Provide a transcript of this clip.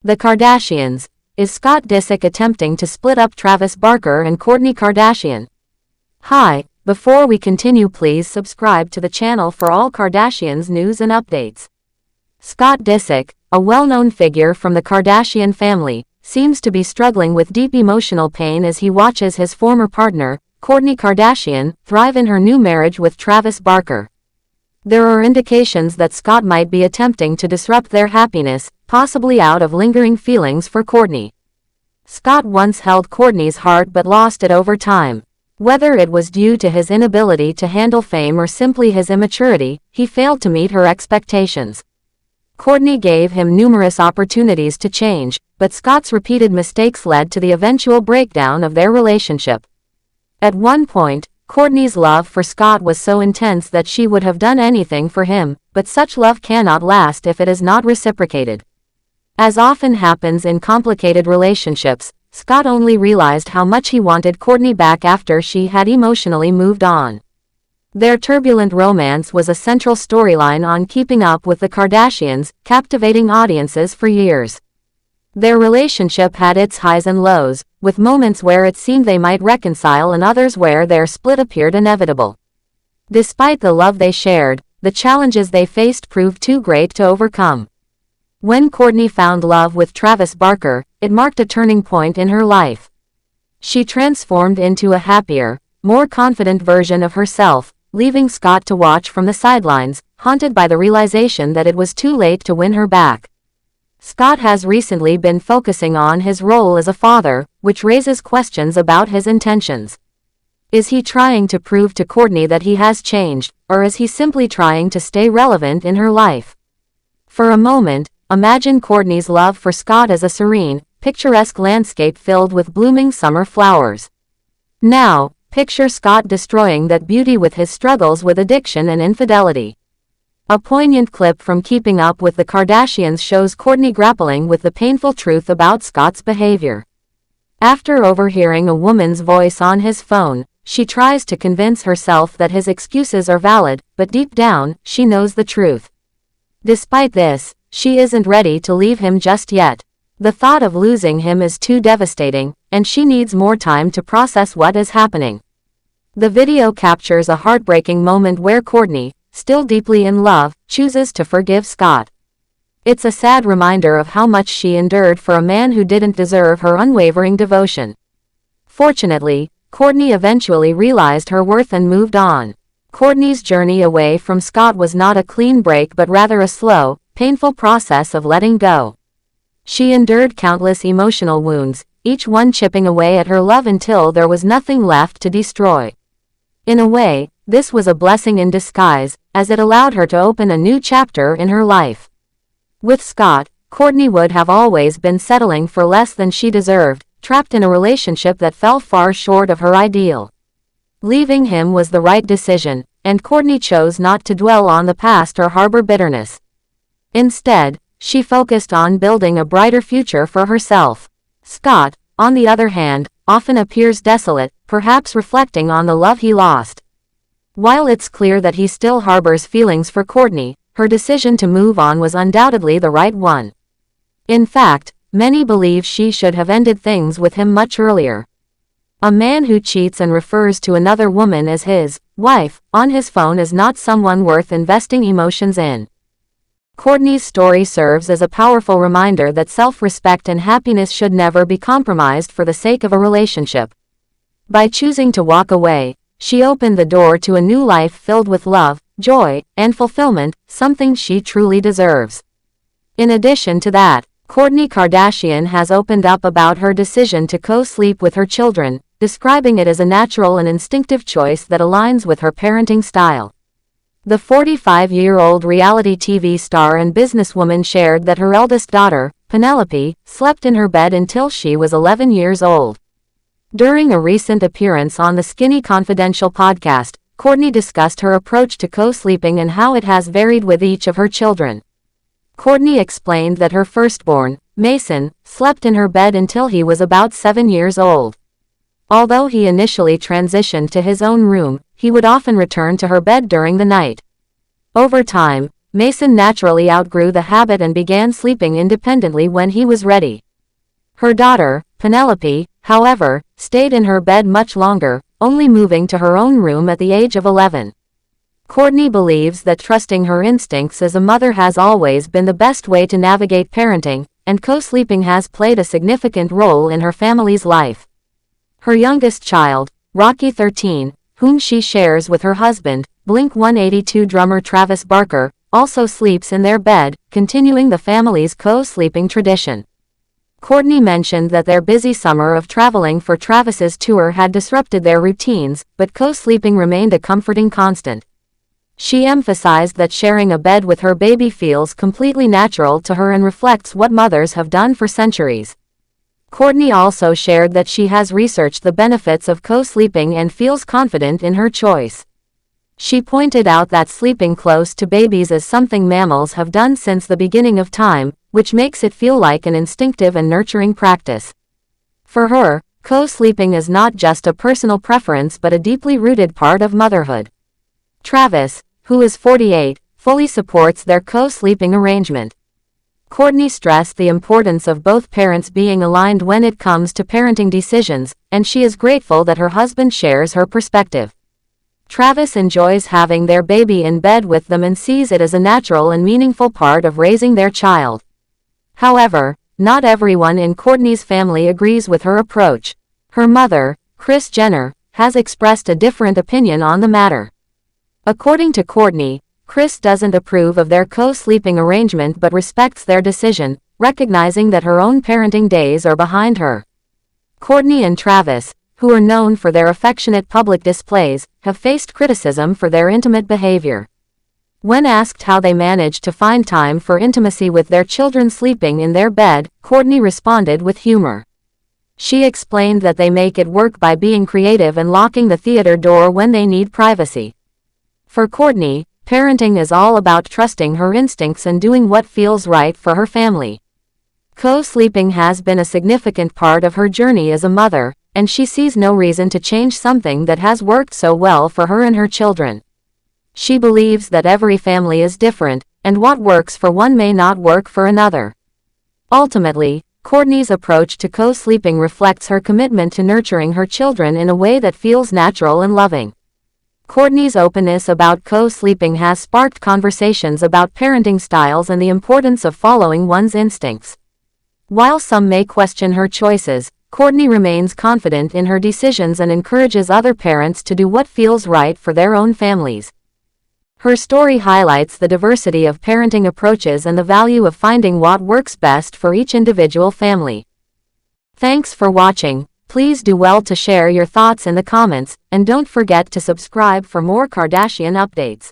The Kardashians. Is Scott Disick attempting to split up Travis Barker and Kourtney Kardashian? Hi, before we continue, please subscribe to the channel for all Kardashians news and updates. Scott Disick, a well-known figure from the Kardashian family, seems to be struggling with deep emotional pain as he watches his former partner, Kourtney Kardashian, thrive in her new marriage with Travis Barker. There are indications that Scott might be attempting to disrupt their happiness, possibly out of lingering feelings for Kourtney. Scott once held Kourtney's heart but lost it over time. Whether it was due to his inability to handle fame or simply his immaturity, he failed to meet her expectations. Kourtney gave him numerous opportunities to change, but Scott's repeated mistakes led to the eventual breakdown of their relationship. At one point, Kourtney's love for Scott was so intense that she would have done anything for him, but such love cannot last if it is not reciprocated. As often happens in complicated relationships, Scott only realized how much he wanted Kourtney back after she had emotionally moved on. Their turbulent romance was a central storyline on Keeping Up with the Kardashians, captivating audiences for years. Their relationship had its highs and lows, with moments where it seemed they might reconcile and others where their split appeared inevitable. Despite the love they shared, the challenges they faced proved too great to overcome. When Kourtney found love with Travis Barker, it marked a turning point in her life. She transformed into a happier, more confident version of herself, leaving Scott to watch from the sidelines, haunted by the realization that it was too late to win her back. Scott has recently been focusing on his role as a father, which raises questions about his intentions. Is he trying to prove to Kourtney that he has changed, or is he simply trying to stay relevant in her life? For a moment, imagine Kourtney's love for Scott as a serene, picturesque landscape filled with blooming summer flowers. Now, picture Scott destroying that beauty with his struggles with addiction and infidelity. A poignant clip from Keeping Up with the Kardashians shows Kourtney grappling with the painful truth about Scott's behavior. After overhearing a woman's voice on his phone, she tries to convince herself that his excuses are valid, but deep down, she knows the truth. Despite this, she isn't ready to leave him just yet. The thought of losing him is too devastating, and she needs more time to process what is happening. The video captures a heartbreaking moment where Kourtney, still deeply in love, chooses to forgive Scott. It's a sad reminder of how much she endured for a man who didn't deserve her unwavering devotion. Fortunately, Kourtney eventually realized her worth and moved on. Kourtney's journey away from Scott was not a clean break but rather a slow, painful process of letting go. She endured countless emotional wounds, each one chipping away at her love until there was nothing left to destroy. In a way, this was a blessing in disguise, as it allowed her to open a new chapter in her life. With Scott, Kourtney would have always been settling for less than she deserved, trapped in a relationship that fell far short of her ideal. Leaving him was the right decision, and Kourtney chose not to dwell on the past or harbor bitterness. Instead, she focused on building a brighter future for herself. Scott, on the other hand, often appears desolate, perhaps reflecting on the love he lost. While it's clear that he still harbors feelings for Kourtney, her decision to move on was undoubtedly the right one. In fact, many believe she should have ended things with him much earlier. A man who cheats and refers to another woman as his wife on his phone is not someone worth investing emotions in. Kourtney's story serves as a powerful reminder that self-respect and happiness should never be compromised for the sake of a relationship. By choosing to walk away, she opened the door to a new life filled with love, joy, and fulfillment, something she truly deserves. In addition to that, Kourtney Kardashian has opened up about her decision to co-sleep with her children, describing it as a natural and instinctive choice that aligns with her parenting style. The 45-year-old reality TV star and businesswoman shared that her eldest daughter, Penelope, slept in her bed until she was 11 years old. During a recent appearance on the Skinny Confidential podcast, Kourtney discussed her approach to co-sleeping and how it has varied with each of her children. Kourtney explained that her firstborn, Mason, slept in her bed until he was about 7 years old. Although he initially transitioned to his own room, he would often return to her bed during the night. Over time, Mason naturally outgrew the habit and began sleeping independently when he was ready. Her daughter, Penelope, however, stayed in her bed much longer, only moving to her own room at the age of 11. Kourtney believes that trusting her instincts as a mother has always been the best way to navigate parenting, and co-sleeping has played a significant role in her family's life. Her youngest child, Rocky 13, whom she shares with her husband, Blink-182 drummer Travis Barker, also sleeps in their bed, continuing the family's co-sleeping tradition. Kourtney mentioned that their busy summer of traveling for Travis's tour had disrupted their routines, but co-sleeping remained a comforting constant. She emphasized that sharing a bed with her baby feels completely natural to her and reflects what mothers have done for centuries. Kourtney also shared that she has researched the benefits of co-sleeping and feels confident in her choice. She pointed out that sleeping close to babies is something mammals have done since the beginning of time, which makes it feel like an instinctive and nurturing practice. For her, co-sleeping is not just a personal preference but a deeply rooted part of motherhood. Travis, who is 48, fully supports their co-sleeping arrangement. Kourtney stressed the importance of both parents being aligned when it comes to parenting decisions, and she is grateful that her husband shares her perspective. Travis enjoys having their baby in bed with them and sees it as a natural and meaningful part of raising their child. However, not everyone in Kourtney's family agrees with her approach. Her mother, Kris Jenner, has expressed a different opinion on the matter. According to Kourtney, Kris doesn't approve of their co-sleeping arrangement but respects their decision, recognizing that her own parenting days are behind her. Kourtney and Travis, who are known for their affectionate public displays, have faced criticism for their intimate behavior. When asked how they manage to find time for intimacy with their children sleeping in their bed, Kourtney responded with humor. She explained that they make it work by being creative and locking the theater door when they need privacy. For Kourtney, parenting is all about trusting her instincts and doing what feels right for her family. Co-sleeping has been a significant part of her journey as a mother, and she sees no reason to change something that has worked so well for her and her children. She believes that every family is different, and what works for one may not work for another. Ultimately, Kourtney's approach to co-sleeping reflects her commitment to nurturing her children in a way that feels natural and loving. Kourtney's openness about co-sleeping has sparked conversations about parenting styles and the importance of following one's instincts. While some may question her choices, Kourtney remains confident in her decisions and encourages other parents to do what feels right for their own families. Her story highlights the diversity of parenting approaches and the value of finding what works best for each individual family. Thanks for watching. Please do well to share your thoughts in the comments, and don't forget to subscribe for more Kardashian updates.